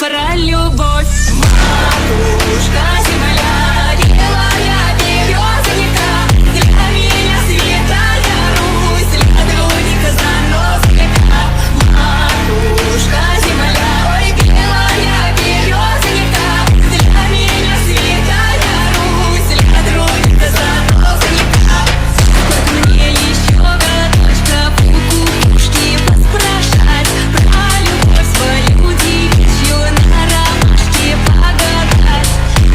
про любовь. Матушка земля, белая березонька, для меня святая Русь, для других заносчика. Матушка земля, ой, белая березонька, для меня святая Русь, для других заносчика. Вот мне еще годочка у кукушки поспрашать про любовь свою девичью, на ромашке погадать.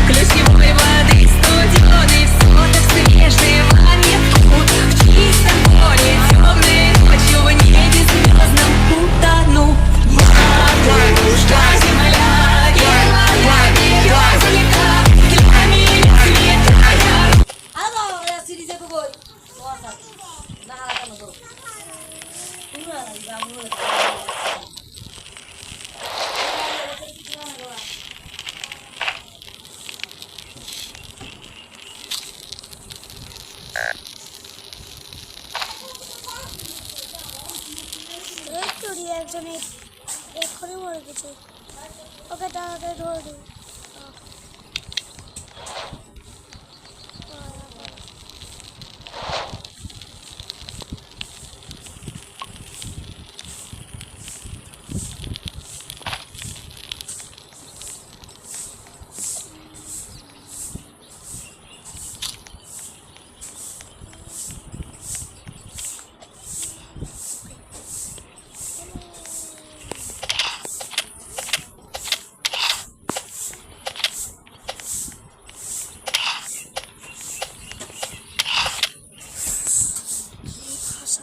Ключевой воды студеной, все так свежего нету. В чистом поле темной ночью, в небе звездном утону. Матушка земля, белая березонька, для меня святая. Alô, é a Siri do Boi. Nossa, na rata no Boi. একজন এক্ষুনি মরে গেছে, ওকে তাড়াতাড়ি ধরে দিই।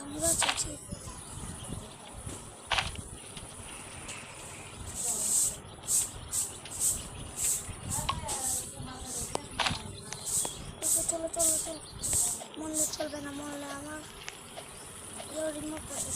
আমরা চাচ্ছি চলো চলো চলো, মরলে চলবে না, মরলে আমার রিমোট করতে